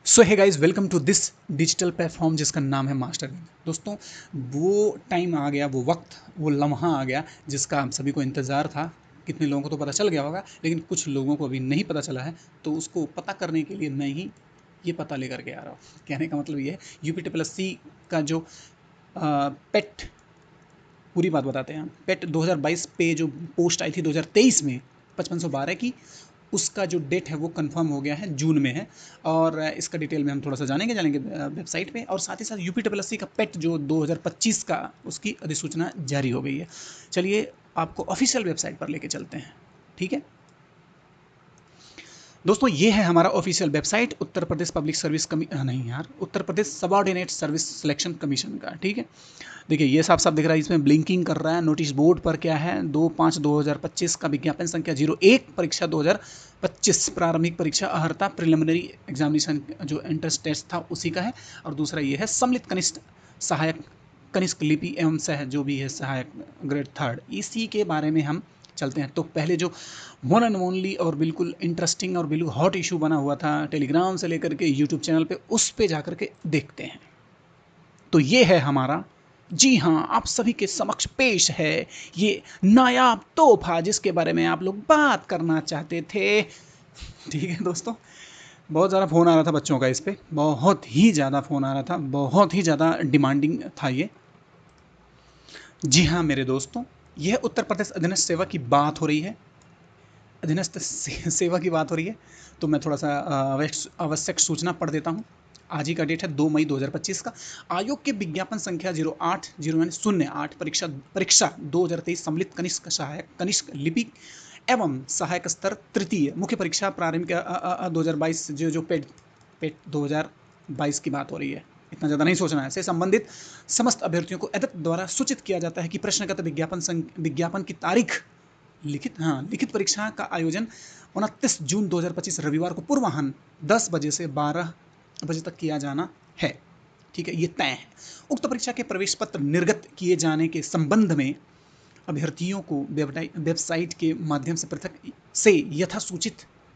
So hi guys, welcome to this digital platform जिसका नाम है मास्टर। दोस्तों, वो टाइम आ गया, वो वक्त, वो लम्हा आ गया जिसका हम सभी को इंतज़ार था। कितने लोगों को तो पता चल गया होगा, लेकिन कुछ लोगों को अभी नहीं पता चला है। तो उसको पता करने के लिए मैं ही ये पता लेकर के आ रहा हूँ। कहने का मतलब ये है, यूपी का जो पेट, पूरी बात बताते हैं। पेट 2022 पे जो पोस्ट आई थी 2023 में 5512 की, उसका जो डेट है वो कंफर्म हो गया है, जून में है। और इसका डिटेल में हम थोड़ा सा जानेंगे वेबसाइट पे। और साथ ही साथ यूपी का पेट जो 2025 का, उसकी अधिसूचना जारी हो गई है। चलिए आपको ऑफिशियल वेबसाइट पर लेके चलते हैं, ठीक है दोस्तों। ये है हमारा official website, Uttar Pradesh public service नहीं यार, Uttar Pradesh subordinate service selection commission का, ठीक है। देखिए ये साफ साफ दिख रहा है, इसमें ब्लिंकिंग कर रहा है। नोटिस बोर्ड पर क्या है, 2/5/2025 का विज्ञापन संख्या 01, परीक्षा 2025, प्रारंभिक परीक्षा अहर्ता प्रिलिमिनरी एग्जामिनेशन जो एंट्रेंस टेस्ट था उसी का है। और दूसरा ये है सम्मिलित कनिष्ठ सहायक, कनिष्ठ लिपि एवं सह जो भी है सहायक, ग्रेड 3, इसी के बारे में हम चलते हैं। तो पहले जो वन एंड ओनली और बिल्कुल इंटरेस्टिंग और बिल्कुल हॉट इशू बना हुआ था टेलीग्राम से लेकर के यूट्यूब चैनल पे, उस पे जाकर के देखते हैं। तो ये है हमारा, जी हाँ, आप सभी के समक्ष पेश है ये नायाब तोहफा जिसके बारे में आप लोग बात करना चाहते थे। ठीक है दोस्तों, बहुत ज़्यादा फ़ोन आ रहा था बच्चों का, इस पर बहुत ही ज़्यादा फ़ोन आ रहा था, बहुत ही ज़्यादा डिमांडिंग था ये। जी हाँ मेरे दोस्तों, यह उत्तर प्रदेश अधीनस्थ सेवा की बात हो रही है, अधीनस्थ सेवा की बात हो रही है। तो मैं थोड़ा सा आवश्यक सूचना पढ़ देता हूँ। आज ही का डेट है 2 मई 2025 का। आयोग के विज्ञापन संख्या 08 परीक्षा परीक्षा 2023 सम्मिलित कनिष्ठ सहायक, कनिष्ठ लिपिक एवं सहायक स्तर तृतीय, मुख्य परीक्षा प्रारंभिक 2022, जो पेट पेट 2022 की बात हो रही है। इतना ज़्यादा नहीं सोचना है। से संबंधित समस्त अभ्यर्थियों को एदत द्वारा सूचित किया जाता है कि प्रश्नगत विज्ञापन की तारीख, लिखित परीक्षा का आयोजन 29 जून 2025 रविवार को पूर्वाह्न 10 बजे से 12 बजे तक किया जाना है। ठीक है, ये तय है। उक्त परीक्षा के प्रवेश पत्र निर्गत किए जाने के संबंध में अभ्यर्थियों को वेबसाइट के माध्यम से पृथक से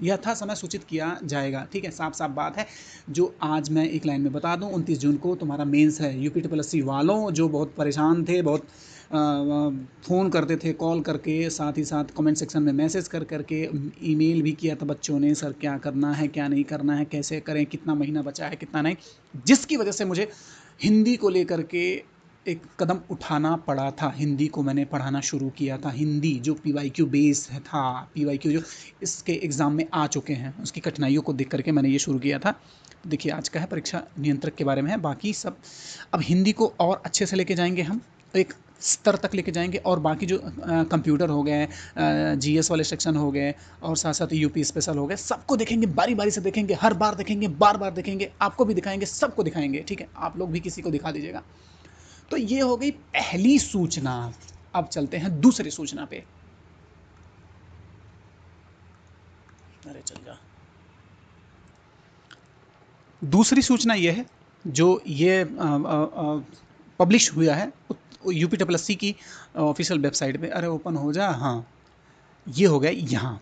यथा समय सूचित किया जाएगा। ठीक है, साफ साफ बात है। जो आज मैं एक लाइन में बता दूं, 29 जून को तुम्हारा मेंस है। यूपी वालों जो बहुत परेशान थे, बहुत फ़ोन करते थे कॉल करके, साथ ही साथ कमेंट सेक्शन में मैसेज कर करके, ईमेल भी किया था बच्चों ने, सर क्या करना है क्या नहीं करना है, कैसे करें, कितना महीना बचा है कितना नहीं, जिसकी वजह से मुझे हिंदी को लेकर के एक कदम उठाना पड़ा था। हिंदी को मैंने पढ़ाना शुरू किया था। हिंदी जो PYQ बेस है था, PYQ जो इसके एग्ज़ाम में आ चुके हैं, उसकी कठिनाइयों को देख करके मैंने ये शुरू किया था। देखिए आज का है परीक्षा नियंत्रक के बारे में है, बाकी सब अब हिंदी को और अच्छे से लेके जाएंगे हम, एक स्तर तक लेके जाएंगे। और बाकी जो कंप्यूटर हो गए, GS वाले सेक्शन हो गए, और साथ साथ यूपी स्पेशल हो गए, सबको देखेंगे, बारी बारी से देखेंगे, हर बार देखेंगे, बार बार देखेंगे, आपको भी दिखाएंगे, सबको दिखाएंगे। ठीक है, आप लोग भी किसी को दिखा दीजिएगा। तो ये हो गई पहली सूचना। अब चलते हैं दूसरी सूचना पे। अरे चल जा। दूसरी सूचना ये है, जो ये पब्लिश हुआ है UPSSC की ऑफिशियल वेबसाइट पे। अरे ओपन हो जा, हाँ ये हो गया यहाँ।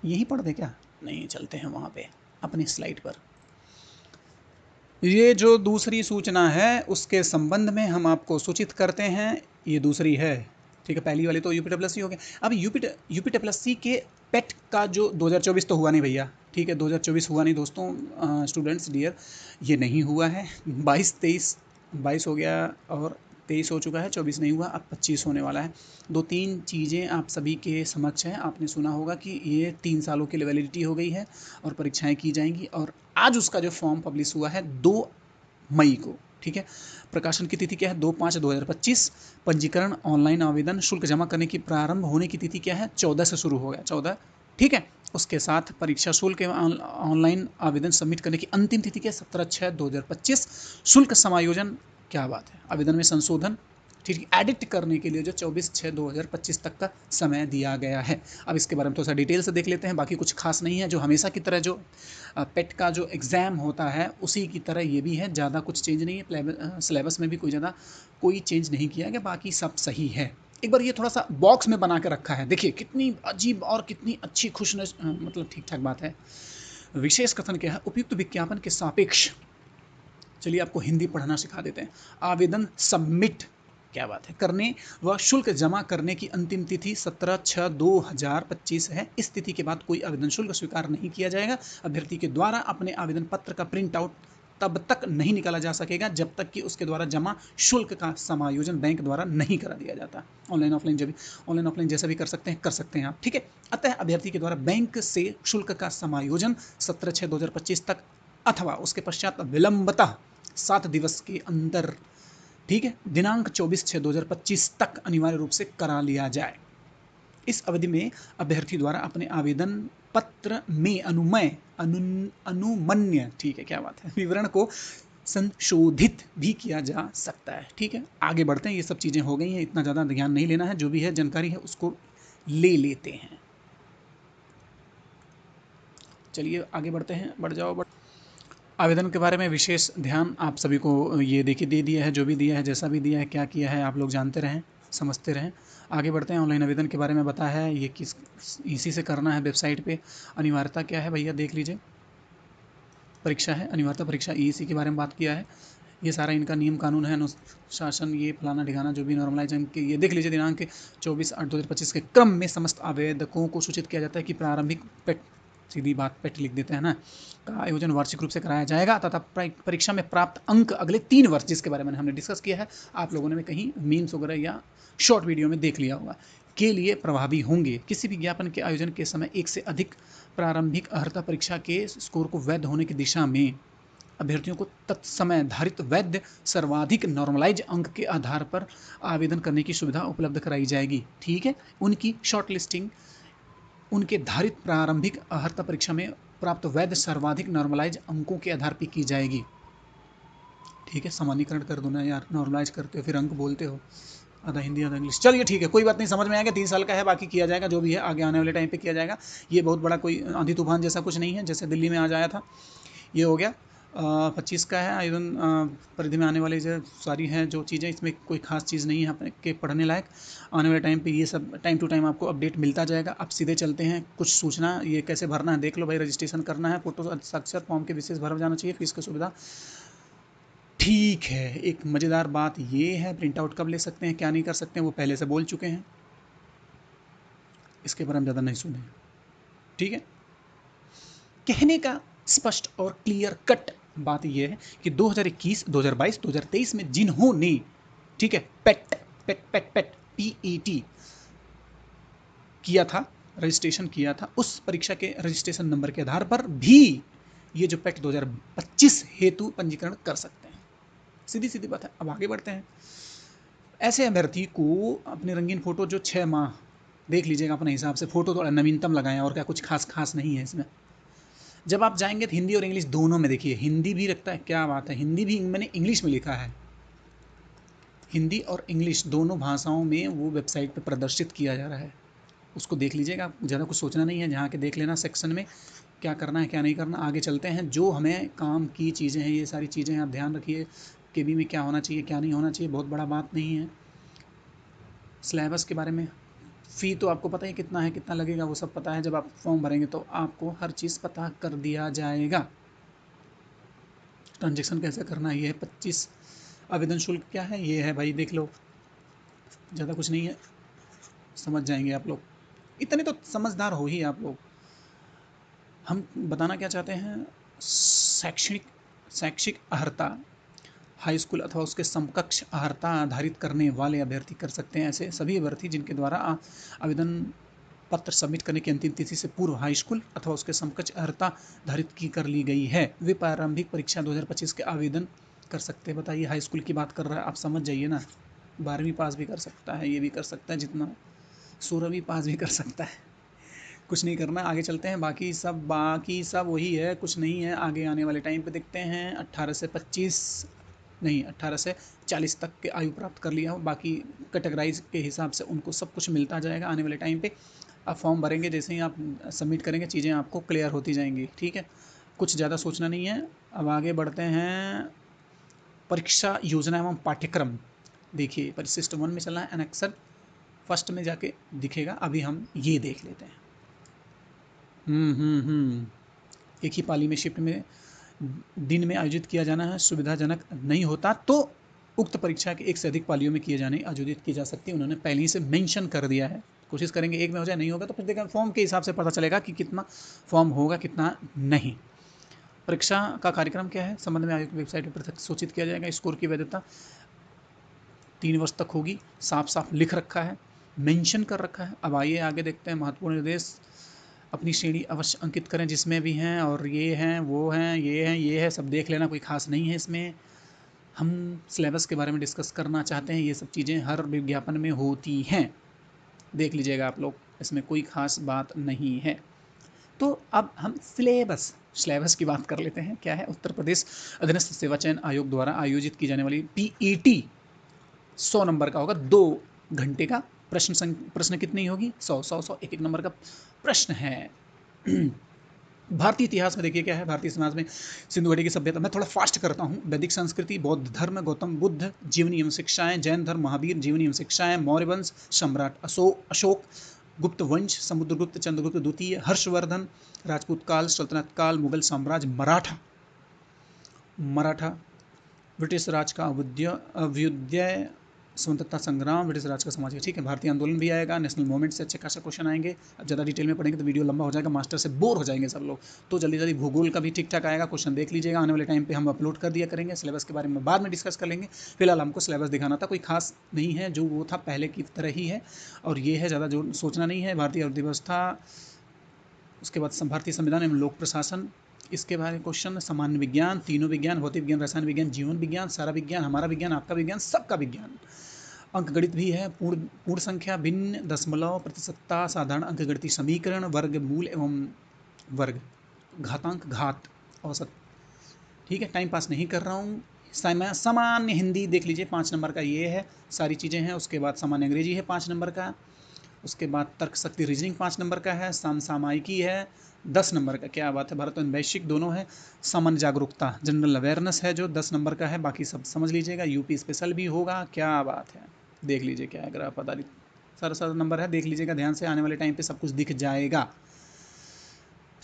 यही पढ़ दे क्या, नहीं चलते हैं वहाँ पे अपनी स्लाइड पर। ये जो दूसरी सूचना है उसके संबंध में हम आपको सूचित करते हैं। ये दूसरी है, ठीक है। पहली वाली तो UPSSC हो गया। अब UPSSC के पेट का जो 2024 तो हुआ नहीं भैया, ठीक है, 2024 हुआ नहीं दोस्तों, स्टूडेंट्स डियर, ये नहीं हुआ है। 22 हो गया, और 23 हो चुका है, 24 नहीं हुआ, अब 25 होने वाला है। 2-3 चीज़ें आप सभी के समक्ष हैं। आपने सुना होगा कि ये 3 सालों की वैलिडिटी हो गई है और परीक्षाएं की जाएंगी। और आज उसका जो फॉर्म पब्लिश हुआ है 2 मई को, ठीक है। प्रकाशन की तिथि क्या है, 2/5/2025। पंजीकरण ऑनलाइन आवेदन शुल्क जमा करने की प्रारंभ होने की तिथि क्या है, 14 से शुरू हो गया, 14, ठीक है। उसके साथ परीक्षा शुल्क ऑनलाइन आवेदन सबमिट करने की अंतिम तिथि क्या है, 17/6/2025। शुल्क समायोजन, क्या बात है, आवेदन में संशोधन, ठीक है, एडिट करने के लिए जो 24/6/2025 तक का समय दिया गया है। अब इसके बारे में थोड़ा सा डिटेल से देख लेते हैं। बाकी कुछ खास नहीं है, जो हमेशा की तरह जो पेट का जो एग्ज़ाम होता है उसी की तरह ये भी है, ज़्यादा कुछ चेंज नहीं है। सिलेबस में भी कोई चेंज नहीं किया गया, बाकी सब सही है। एक बार ये थोड़ा सा बॉक्स में बना के रखा है, देखिए कितनी अजीब और कितनी अच्छी मतलब ठीक ठाक बात है। विशेष कथन क्या है? उपयुक्त विज्ञापन के सापेक्ष, चलिए आपको हिंदी पढ़ना सिखा देते हैं। आवेदन सबमिट, क्या बात है, करने व शुल्क जमा करने की अंतिम तिथि 17/6/2025 है। इस तिथि के बाद कोई आवेदन शुल्क स्वीकार नहीं किया जाएगा। अभ्यर्थी के द्वारा अपने आवेदन पत्र का प्रिंट आउट तब तक नहीं निकाला जा सकेगा जब तक कि उसके द्वारा जमा शुल्क का समायोजन बैंक द्वारा नहीं करा दिया जाता। ऑनलाइन ऑफलाइन जैसा भी कर सकते हैं आप, ठीक है। अतः अभ्यर्थी के द्वारा बैंक से शुल्क का समायोजन 17/6/2025 तक अथवा उसके पश्चात विलंबतः 7 दिवस के अंदर, ठीक है, दिनांक 24/6/2025 तक अनिवार्य रूप से करा लिया जाए। इस अवधि में अभ्यर्थी द्वारा अपने आवेदन पत्र में अनुमन्य, ठीक है, क्या बात है, विवरण को संशोधित भी किया जा सकता है, ठीक है। आगे बढ़ते हैं, ये सब चीज़ें हो गई हैं, इतना ज़्यादा ध्यान नहीं लेना है, जो भी है जानकारी है उसको ले लेते हैं। चलिए आगे बढ़ते हैं, बढ़ जाओ। आवेदन के बारे में विशेष ध्यान आप सभी को ये देखिए दे दिया है, जो भी दिया है, जैसा भी दिया है, क्या किया है, आप लोग जानते रहें, समझते रहें। आगे बढ़ते हैं। ऑनलाइन आवेदन के बारे में बताया है, ये किस इसी से करना है वेबसाइट पे। अनिवार्यता क्या है भैया, देख लीजिए। परीक्षा है, अनिवार्यता परीक्षा ईईसी के बारे में बात किया है। ये सारा इनका नियम कानून है, अनुशासन, ये फलाना ठिकाना जो भी नॉर्मलाइज के, ये देख लीजिए। दिनांक 24/8/2025 के क्रम में समस्त आवेदकों को सूचित किया जाता है कि प्रारंभिक पेट, सीधी बात पेट लिख देते हैं ना, का आयोजन वार्षिक रूप से कराया जाएगा तथा परीक्षा में प्राप्त अंक अगले 3 वर्ष, जिसके बारे में हमने डिस्कस किया है, आप लोगों ने कहीं मीम्स वगैरह या शॉर्ट वीडियो में देख लिया होगा, के लिए प्रभावी होंगे। किसी विज्ञापन के आयोजन के समय एक से अधिक प्रारंभिक अर्हता परीक्षा के स्कोर को वैध होने की दिशा में अभ्यर्थियों को तत्समय धारित वैध सर्वाधिक नॉर्मलाइज अंक के आधार पर आवेदन करने की सुविधा उपलब्ध कराई जाएगी, ठीक है। उनकी शॉर्ट लिस्टिंग उनके धारित प्रारंभिक अर्हता परीक्षा में प्राप्त वैध सर्वाधिक नॉर्मलाइज अंकों के आधार पर की जाएगी, ठीक है। सामान्यकरण कर दो ना यार, नॉर्मलाइज करते हो फिर अंक बोलते हो, आधा हिंदी आधा इंग्लिश। चलिए ठीक है, कोई बात नहीं, समझ में आएगा। 3 साल का है, बाकी किया जाएगा, जो भी है आगे आने वाले टाइम पे किया जाएगा। ये बहुत बड़ा कोई आंधी तूफान जैसा कुछ नहीं है, जैसे दिल्ली में आज आया था। ये हो गया 25 का है आयोजन परिधि में आने वाली जो सारी हैं जो चीज़ें, इसमें कोई खास चीज़ नहीं है अपने के पढ़ने लायक। आने वाले टाइम पे ये सब टाइम टू टाइम आपको अपडेट मिलता जाएगा। अब सीधे चलते हैं, कुछ सूचना ये कैसे भरना है देख लो भाई। रजिस्ट्रेशन करना है, फोटो साक्षात फॉर्म के विशेष भर जाना चाहिए, फीस की सुविधा, ठीक है। एक मज़ेदार बात ये है, प्रिंट आउट कब ले सकते हैं, क्या नहीं कर सकते हैं, वो पहले से बोल चुके हैं, इसके बारे में ज़्यादा नहीं सुने, ठीक है। कहने का स्पष्ट और क्लियर कट बात यह है कि 2021, 2022, 2023 में जिन्होंने, ठीक है, पेट पेट पेट पेट PET किया था, रजिस्ट्रेशन किया था, उस परीक्षा के रजिस्ट्रेशन नंबर के आधार पर भी ये जो पेट 2025 हेतु पंजीकरण कर सकते हैं। सीधी सीधी बात है। अब आगे बढ़ते हैं। ऐसे अभ्यर्थी को अपने रंगीन फोटो जो 6 माह देख लीजिएगा अपने हिसाब से, फोटो थोड़ा नवीनतम लगाएं, और क्या कुछ खास नहीं है इसमें। जब आप जाएंगे तो हिंदी और इंग्लिश दोनों में देखिए, हिंदी भी रखता है, क्या बात है, हिंदी भी मैंने इंग्लिश में लिखा है, हिंदी और इंग्लिश दोनों भाषाओं में वो वेबसाइट पर प्रदर्शित किया जा रहा है, उसको देख लीजिएगा। ज़्यादा कुछ सोचना नहीं है, जहाँ के देख लेना सेक्शन में क्या करना है क्या नहीं करना। आगे चलते हैं, जो हमें काम की चीज़ें हैं, ये सारी चीज़ें आप ध्यान रखिए। केबी में क्या होना चाहिए क्या नहीं होना चाहिए, बहुत बड़ा बात नहीं है। सिलेबस के बारे में, फ़ी तो आपको पता ही कितना है, कितना लगेगा, वो सब पता है। जब आप फॉर्म भरेंगे तो आपको हर चीज़ पता कर दिया जाएगा। ट्रांजेक्शन कैसे करना है, ये है 25। आवेदन शुल्क क्या है, ये है भाई, देख लो, ज़्यादा कुछ नहीं है, समझ जाएंगे आप लोग, इतने तो समझदार हो ही आप लोग। हम बताना क्या चाहते हैं, शैक्षिक अर्हता हाई स्कूल अथवा उसके समकक्ष अर्हता आधारित करने वाले अभ्यर्थी कर सकते हैं। ऐसे सभी अभ्यर्थी जिनके द्वारा आवेदन पत्र सबमिट करने की अंतिम तिथि से पूर्व हाई स्कूल अथवा उसके समकक्ष अर्हता धारित की कर ली गई है, वे प्रारंभिक परीक्षा 2025 के आवेदन कर सकते हैं। बताइए, हाई स्कूल की बात कर रहा है, आप समझ जाइए ना। 12वीं पास भी कर सकता है, ये भी कर सकता है, जितना 16वीं पास भी कर सकता है, कुछ नहीं करना। आगे चलते हैं, बाकी सब वही है, कुछ नहीं है। आगे आने वाले टाइम पे देखते हैं। 18 से 25 नहीं, 18 से 40 तक के आयु प्राप्त कर लिया हो, बाकी कैटेगराइज के हिसाब से उनको सब कुछ मिलता जाएगा आने वाले टाइम पे। आप फॉर्म भरेंगे, जैसे ही आप सबमिट करेंगे चीज़ें आपको क्लियर होती जाएंगी, ठीक है। कुछ ज़्यादा सोचना नहीं है। अब आगे बढ़ते हैं, परीक्षा योजना एवं पाठ्यक्रम। देखिए, परिशिष्ट 1 में चलना है, एनेक्सर फर्स्ट में जाके दिखेगा। अभी हम ये देख लेते हैं। एक ही पाली में शिफ्ट में दिन में आयोजित किया जाना है सुविधाजनक नहीं होता तो उक्त परीक्षा के एक से अधिक पालियों में किए जाने आयोजित की जा सकती है। उन्होंने पहले ही से मेंशन कर दिया है। कोशिश करेंगे एक में हो जाए, नहीं होगा तो फिर देखा फॉर्म के हिसाब से पता चलेगा कि कितना फॉर्म होगा कितना नहीं। परीक्षा का कार्यक्रम क्या है, संबंध में आयोग की वेबसाइट पर पृथक सूचित किया जाएगा। स्कोर की वैधता 3 वर्ष तक होगी, साफ साफ लिख रखा है, मेंशन कर रखा है। अब आइए आगे देखते हैं। महत्वपूर्ण निर्देश, अपनी श्रेणी अवश्य अंकित करें जिसमें भी हैं, और ये हैं वो हैं ये हैं ये है, सब देख लेना, कोई खास नहीं है इसमें। हम सिलेबस के बारे में डिस्कस करना चाहते हैं, ये सब चीज़ें हर विज्ञापन में होती हैं, देख लीजिएगा आप लोग, इसमें कोई खास बात नहीं है। तो अब हम सिलेबस की बात कर लेते हैं। क्या है, उत्तर प्रदेश अधीनस्थ सेवा चयन आयोग द्वारा आयोजित की जाने वाली पीईटी 100 नंबर का होगा, 2 घंटे का। प्रश्न कितनी होगी, 100 एक एक नंबर का प्रश्न है। भारतीय इतिहास में देखिए क्या है, भारतीय समाज में सिंधु घाटी की सभ्यता, मैं थोड़ा फास्ट करता हूँ। वैदिक संस्कृति, बौद्ध धर्म, गौतम बुद्ध, जीवनी एवं शिक्षाएं, जैन धर्म, महावीर, जीवनी एवं शिक्षाएं, मौर्य वंश, सम्राट अशोक, गुप्त वंश, समुद्रगुप्त, चंद्रगुप्त द्वितीय, हर्षवर्धन, राजपूत काल, सल्तनत काल, मुगल साम्राज्य, मराठा, ब्रिटिश राज का अभ्युदय, स्वतंत्रता संग्राम, ब्रिटिश राज का समाज। ठीक है, भारतीय आंदोलन भी आएगा, नेशनल मूवमेंट से अच्छे खासा क्वेश्चन आएंगे। अब ज़्यादा डिटेल में पढ़ेंगे तो वीडियो लंबा हो जाएगा, मास्टर से बोर हो जाएंगे सब लोग, तो जल्दी जल्दी भूगोल का भी ठीक ठाक आएगा, क्वेश्चन देख लीजिएगा। आने वाले टाइम पे हम अपलोड कर दिया करेंगे, सिलेबस के बारे में बाद में डिस्कस कर लेंगे। फिलहाल हमको सिलेबस दिखाना था, कोई खास नहीं है, जो वो था पहले की तरह ही है, और ये है, ज़्यादा जो सोचना नहीं है। भारतीय अर्थव्यवस्था, उसके बाद भारतीय संविधान एवं लोक प्रशासन, इसके बारे में क्वेश्चन, सामान्य विज्ञान, तीनों विज्ञान, भौतिक विज्ञान, रसायन विज्ञान, जीवन विज्ञान, सारा विज्ञान, हमारा विज्ञान, आपका विज्ञान, सबका विज्ञान। अंक गणित भी है, पूर्ण संख्या, भिन्न, दशमलव, प्रतिशतता, साधारण अंक गणितीय समीकरण, वर्ग मूल एवं वर्ग, घातांक, घात, औसत। ठीक है, टाइम पास नहीं कर रहा हूँ। सामान्य हिंदी देख लीजिए, 5 नंबर का ये है, सारी चीज़ें हैं। उसके बाद सामान्य अंग्रेजी है 5 नंबर का। उसके बाद तर्क शक्ति रीजनिंग 5 नंबर का है। समसामयिकी है 10 नंबर का, क्या बात है, भारत और वैश्विक दोनों है। सामान्य जागरूकता, जनरल अवेयरनेस है जो 10 नंबर का है, बाकी सब समझ लीजिएगा। यूपी स्पेशल भी होगा, क्या बात है, देख लीजिए क्या है, ग्राफ आधारित सारा सारा नंबर है, देख लीजिएगा ध्यान से, आने वाले टाइम पे सब कुछ दिख जाएगा।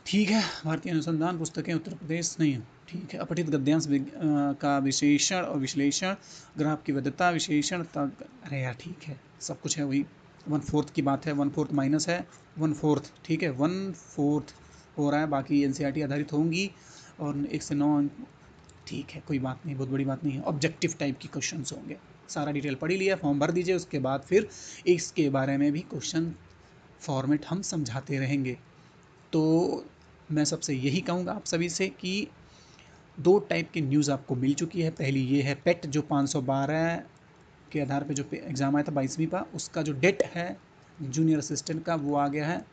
ठीक है, भारतीय अनुसंधान पुस्तकें उत्तर प्रदेश नहीं, ठीक है। अपठित गद्यांश का विशेषण और विश्लेषण, ग्राफ की वैधता, विशेषण तक, अरे यार ठीक है, सब कुछ है वही। 1/4 की बात है, 1/4 माइनस है 1/4, ठीक है, 1/4 हो रहा है, बाकी एनसीईआरटी आधारित होंगी, और 1 से 9, ठीक है, कोई बात नहीं, बहुत बड़ी बात नहीं है। ऑब्जेक्टिव टाइप की क्वेश्चन होंगे, सारा डिटेल पढ़ ही लिया, फॉर्म भर दीजिए, उसके बाद फिर इसके बारे में भी क्वेश्चन फॉर्मेट हम समझाते रहेंगे। तो मैं सबसे यही कहूँगा आप सभी से कि 2 टाइप की न्यूज़ आपको मिल चुकी है। पहली ये है पेट, जो 512 के आधार पे जो एग्ज़ाम आया था 22वीं का, उसका जो डेट है जूनियर असिस्टेंट का, वो आ गया है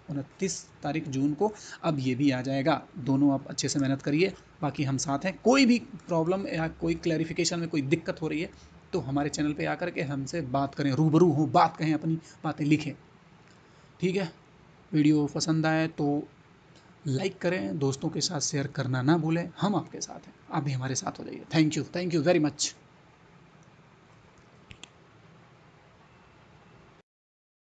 29 तारीख जून को। अब ये भी आ जाएगा, दोनों आप अच्छे से मेहनत करिए, बाकी हम साथ हैं। कोई भी प्रॉब्लम या कोई क्लैरिफिकेशन में कोई दिक्कत हो रही है तो हमारे चैनल पे आकर के हमसे बात करें, रूबरू हो, बात कहें, अपनी बातें लिखें। ठीक है, वीडियो पसंद आए तो लाइक करें, दोस्तों के साथ शेयर करना ना भूलें। हम आपके साथ हैं, आप भी हमारे साथ हो जाइए। Thank you very much.